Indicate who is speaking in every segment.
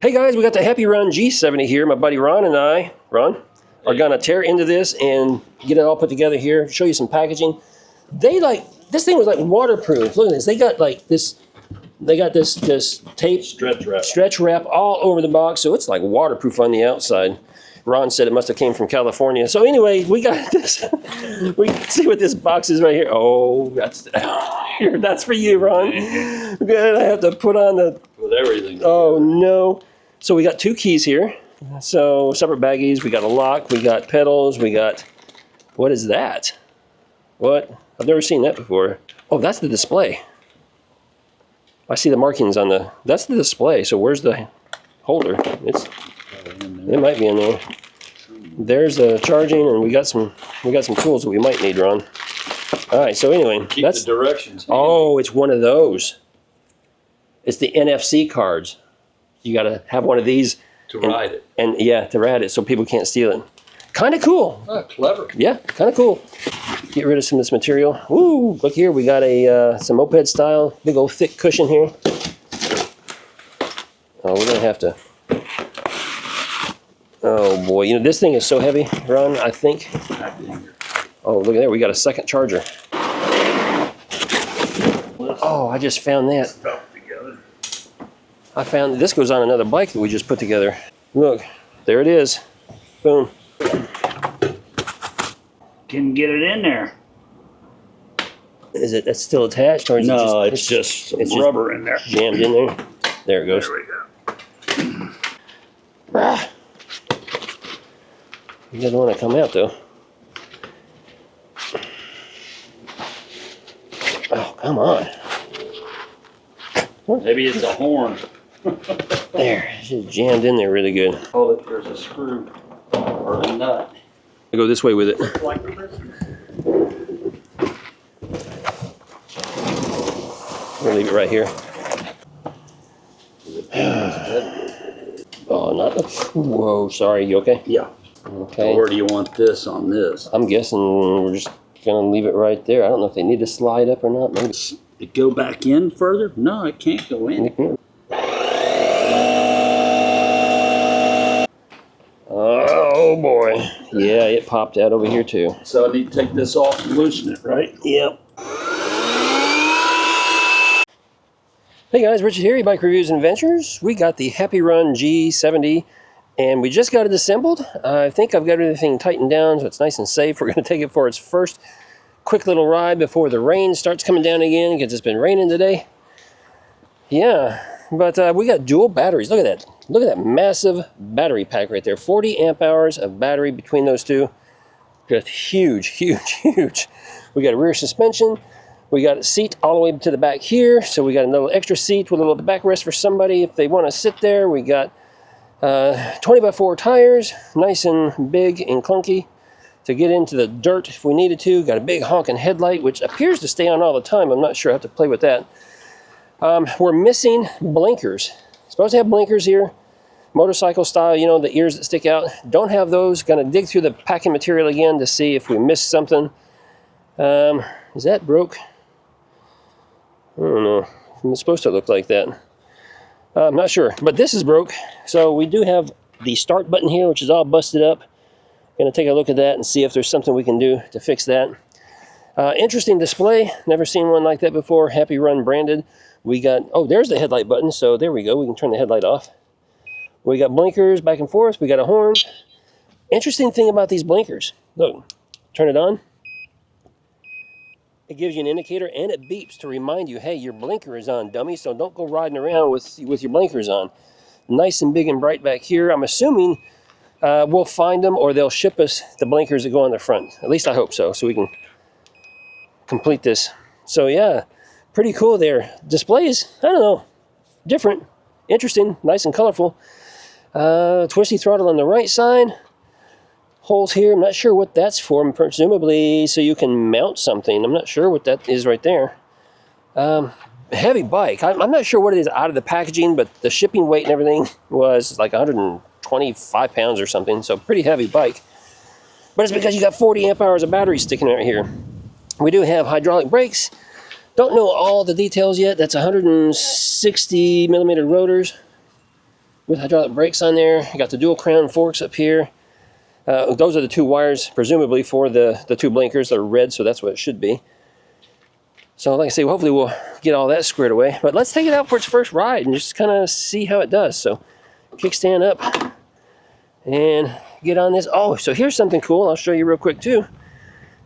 Speaker 1: Hey guys, we got the HappyRun G70 here. My buddy Ron and I, are gonna tear into this and get it all put together here. Show you some packaging. This thing was like waterproof. Look at this. They got this tape stretch wrap all over the box, so it's like waterproof on the outside. Ron said it must have came from California. So anyway, we got this. We can see what this box is right here. Oh, that's for you, Ron. Good. I have to put on the
Speaker 2: with everything.
Speaker 1: Oh no. So we got two keys here. So separate baggies. We got a lock. We got pedals. We got, what is that? What? I've never seen that before. Oh, that's the display. I see the markings on the, that's the display. So where's the holder? It might be in there. There's the charging, and we got some tools that we might need, Ron. All right. So anyway,
Speaker 2: keep the directions.
Speaker 1: Oh, it's one of those. It's the NFC cards. You got to have one of these
Speaker 2: to ride it.
Speaker 1: And yeah, to ride it so people can't steal it. Kind of cool.
Speaker 2: Oh, clever.
Speaker 1: Yeah, kind of cool. Get rid of some of this material. Woo, look here. We got some moped style, big old thick cushion here. Oh, we're going to have to. Oh boy, you know, this thing is so heavy, Ron, I think. Oh, look at there. We got a second charger. Oh, I just found that. I found this goes on another bike that we just put together. Look, there it is. Boom.
Speaker 3: Can get it in there.
Speaker 1: Is it that's still attached, or is
Speaker 3: no?
Speaker 1: It's
Speaker 3: just rubber in there.
Speaker 1: Jammed in there. There it goes.
Speaker 3: There we go.
Speaker 1: Ah. It doesn't want to come out though. Oh, come on.
Speaker 3: Maybe it's a horn.
Speaker 1: There, it's just jammed in there really good.
Speaker 3: Oh, look, there's a screw or a nut.
Speaker 1: I go this way with it.
Speaker 3: Like this.
Speaker 1: We'll leave it right here. Oh, not the. Whoa, sorry. You okay?
Speaker 3: Yeah.
Speaker 1: Okay.
Speaker 3: Where do you want this on this?
Speaker 1: I'm guessing we're just gonna leave it right there. I don't know if they need to slide up or not. Maybe.
Speaker 3: It go back in further? No, it can't go in.
Speaker 1: Oh boy. Yeah, it popped out over here too.
Speaker 3: So I need to take this off and loosen it, right?
Speaker 1: Yep. Hey guys, Richard here, eBike Reviews and Adventures. We got the HappyRun G70 and we just got it assembled. I think I've got everything tightened down so it's nice and safe. We're going to take it for its first quick little ride before the rain starts coming down again because it's been raining today. Yeah, but we got dual batteries. Look at that. Look at that massive battery pack right there. 40 amp hours of battery between those two. Just huge, huge, huge. We got a rear suspension. We got a seat all the way to the back here. So we got a little extra seat with a little backrest for somebody if they want to sit there. We got 20x4 tires, nice and big and clunky to get into the dirt if we needed to. Got a big honking headlight, which appears to stay on all the time. I'm not sure. I have to play with that. We're missing blinkers. Supposed to have blinkers here, motorcycle style, you know, the ears that stick out. Don't have those. Gonna dig through the packing material again to see if we missed something. Is that broke? I don't know. It's supposed to look like that. I'm not sure, but this is broke. So we do have the start button here, which is all busted up. Gonna take a look at that and see if there's something we can do to fix that. Interesting display. Never seen one like that before. HappyRun branded. We got, oh, there's the headlight button. So there we go. We can turn the headlight off. We got blinkers back and forth. We got a horn. Interesting thing about these blinkers. Look, turn it on. It gives you an indicator and it beeps to remind you, hey, your blinker is on, dummy. So don't go riding around with your blinkers on. Nice and big and bright back here. I'm assuming we'll find them or they'll ship us the blinkers that go on the front. At least I hope so. So we can complete this. So yeah, pretty cool there. Displays, I don't know, different, interesting, nice and colorful. Twisty throttle on the right side. Holes here, I'm not sure what that's for, presumably so you can mount something. I'm not sure what that is right there. Heavy bike. I'm not sure what it is out of the packaging, but the shipping weight and everything was like 125 pounds or something, so pretty heavy bike. But it's because you got 40 amp hours of battery sticking right here. We do have hydraulic brakes. Don't know all the details yet. That's 160 millimeter rotors. with hydraulic brakes on there. You got the dual crown forks up here. Those are the two wires, presumably, for the two blinkers. They're red, so that's what it should be. So like I say, hopefully we'll get all that squared away. But let's take it out for its first ride and just kind of see how it does. So kickstand up and get on this. Oh, so here's something cool. I'll show you real quick too.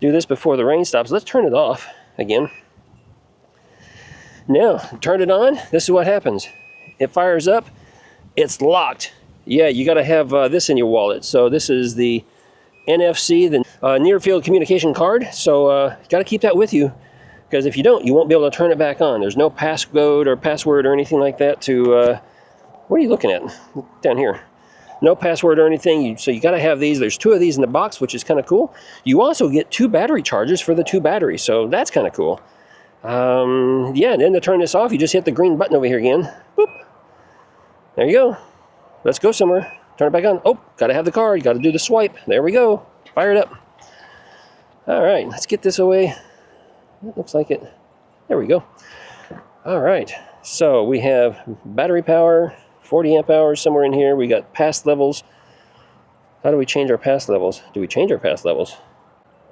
Speaker 1: Do this before the rain stops. Let's turn it off again. Now, turn it on. This is what happens. It fires up. It's locked. Yeah, you got to have this in your wallet. So this is the NFC, the near field communication card. So you got to keep that with you, because if you don't, you won't be able to turn it back on. There's no passcode or password or anything like that to, what are you looking at down here? No password or anything, so you got to have these. There's two of these in the box, which is kind of cool. You also get 2 battery chargers for the 2 batteries, so that's kind of cool. Yeah, and then to turn this off, you just hit the green button over here again. Boop. There you go. Let's go somewhere. Turn it back on. Oh, got to have the card. Got to do the swipe. There we go. Fire it up. All right, let's get this away. It looks like it. There we go. All right, so we have battery power, 40 amp hours somewhere in here. We got pass levels. How do we change our pass levels? Do we change our pass levels?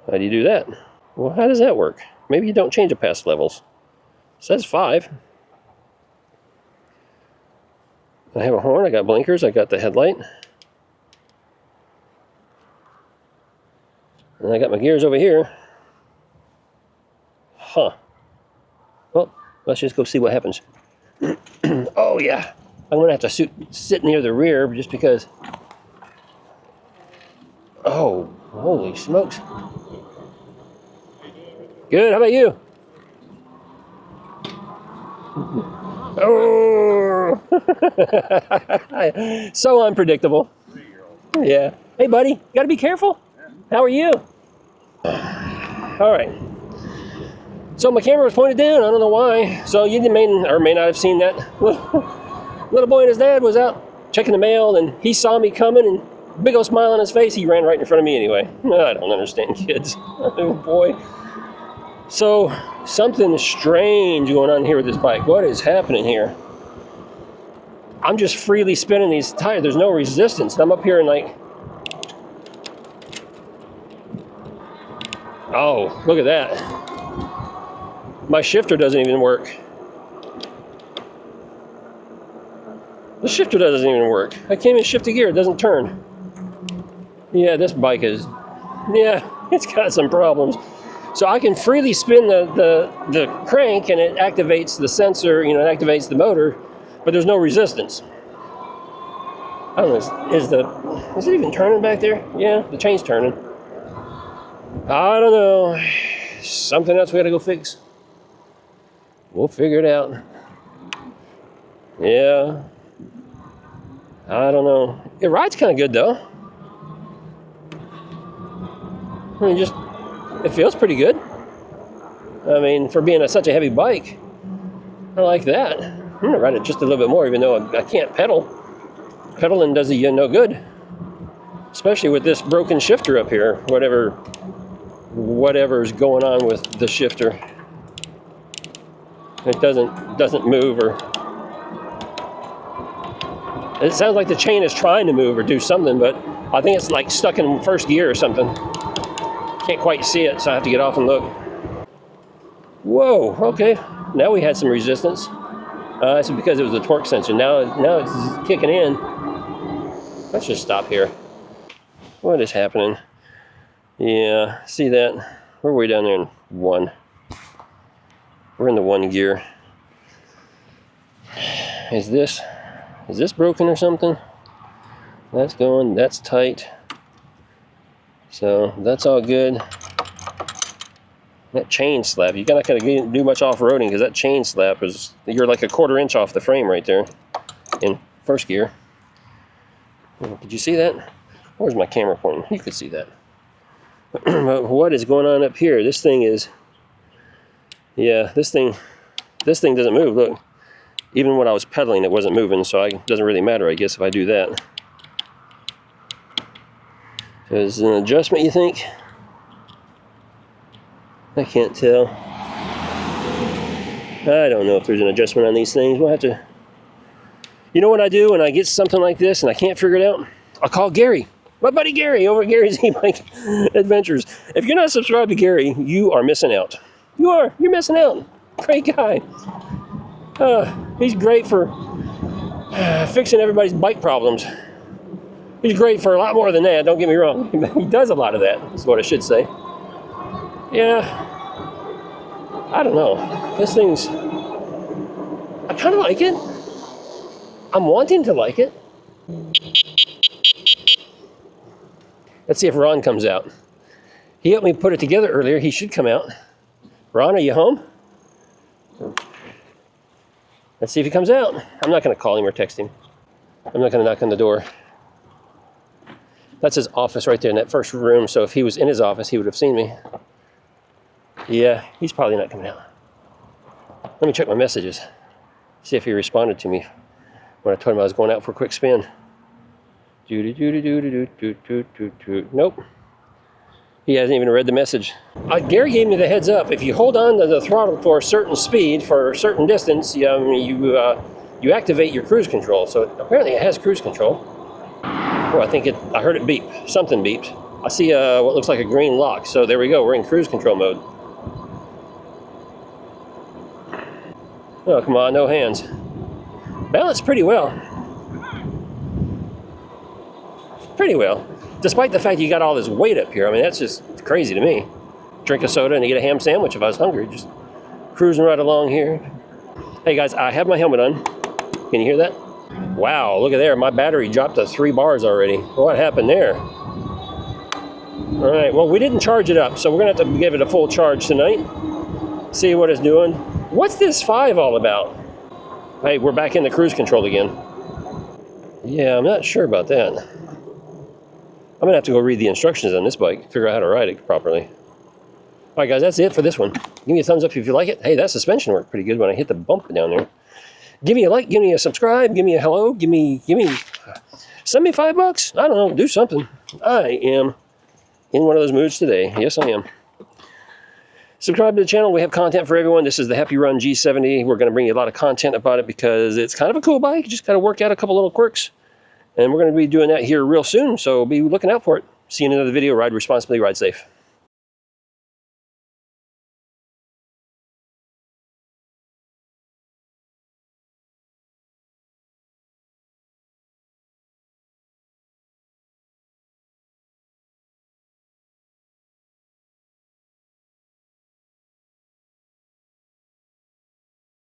Speaker 1: How do you do that? Well, how does that work? Maybe you don't change the pass levels. It says 5. I have a horn, I got blinkers, I got the headlight. And I got my gears over here. Huh. Well, let's just go see what happens. Oh yeah, I'm gonna have to sit near the rear just because. Oh, holy smokes. Good, how about you? Oh, so unpredictable. Yeah. Hey, buddy, you gotta be careful. How are you? All right. So my camera was pointed down. I don't know why. So you may or may not have seen that. Little boy and his dad was out checking the mail, and he saw me coming, and big old smile on his face. He ran right in front of me anyway. I don't understand kids. Oh boy. So something strange going on here with this bike. What is happening here? I'm just freely spinning these tires. There's no resistance. I'm up here and like, oh, look at that. My shifter doesn't even work. The shifter doesn't even work. I can't even shift a gear. It doesn't turn. Yeah, this bike is, yeah, it's got some problems. So I can freely spin the crank and it activates the sensor, you know, it activates the motor, but there's no resistance. I don't know, is it even turning back there? Yeah, the chain's turning. I don't know. Something else we gotta go fix. We'll figure it out. Yeah. I don't know. It rides kind of good though. I mean, it feels pretty good. I mean, for being such a heavy bike, I like that. I'm gonna ride it just a little bit more, even though I can't pedal. Pedaling does you no good, especially with this broken shifter up here. Whatever's going on with the shifter, it doesn't move, or it sounds like the chain is trying to move or do something, but I think it's like stuck in first gear or something. Can't quite see it, so I have to get off and look. Whoa, okay. Now we had some resistance. That's because it was the torque sensor. Now it's kicking in. Let's just stop here. What is happening? Yeah, see that? We're way down there in 1. We're in the 1 gear. Is this broken or something? That's going, that's tight. So that's all good. That chain slap, you gotta kind of do much off-roading because that chain slap is, you're like a 1/4 inch off the frame right there in first gear. Did you see that? Where's my camera pointing? You could see that. But what is going on up here? This thing is, yeah, this thing doesn't move. Look, even when I was pedaling, it wasn't moving, so it doesn't really matter, I guess, if I do that. Is it an adjustment, you think? I can't tell. I don't know if there's an adjustment on these things. We'll have to You know what I do when I get something like this and I can't figure it out? I'll call Gary. My buddy Gary over at Gary's e-bike adventures. If you're not subscribed to Gary, you are missing out. You are. You're missing out. Great guy. He's great for fixing everybody's bike problems. He's great for a lot more than that, don't get me wrong. He does a lot of that, is what I should say. Yeah. I don't know. This thing's... I kind of like it. I'm wanting to like it. Let's see if Ron comes out. He helped me put it together earlier. He should come out. Ron, are you home? Let's see if he comes out. I'm not going to call him or text him. I'm not going to knock on the door. That's his office right there in that first room. So if he was in his office, he would have seen me. Yeah, he's probably not coming out. Let me check my messages. See if he responded to me when I told him I was going out for a quick spin. Nope. He hasn't even read the message. Gary gave me the heads up. If you hold on to the throttle for a certain speed, for a certain distance, you activate your cruise control. So apparently it has cruise control. Oh, I heard it beep. Something beeped. I see what looks like a green lock. So there we go. We're in cruise control mode. Oh, come on. No hands. Balanced pretty well. Pretty well. Despite the fact you got all this weight up here. I mean, that's just crazy to me. Drink a soda and eat a ham sandwich if I was hungry. Just cruising right along here. Hey guys, I have my helmet on. Can you hear that? Wow, look at there. My battery dropped to 3 bars already. What happened there? All right, well, we didn't charge it up, so we're gonna have to give it a full charge tonight. See what it's doing. What's this 5 all about? Hey, we're back in the cruise control again. Yeah, I'm not sure about that. I'm going to have to go read the instructions on this bike, figure out how to ride it properly. All right, guys, that's it for this one. Give me a thumbs up if you like it. Hey, that suspension worked pretty good when I hit the bump down there. Give me a like, give me a subscribe, give me a hello, send me $5. I don't know, do something. I am in one of those moods today. Yes, I am. Subscribe to the channel. We have content for everyone. This is the HappyRun G70. We're going to bring you a lot of content about it because it's kind of a cool bike. You just got to work out a couple little quirks. And we're going to be doing that here real soon, so be looking out for it. See you in another video. Ride responsibly, ride safe.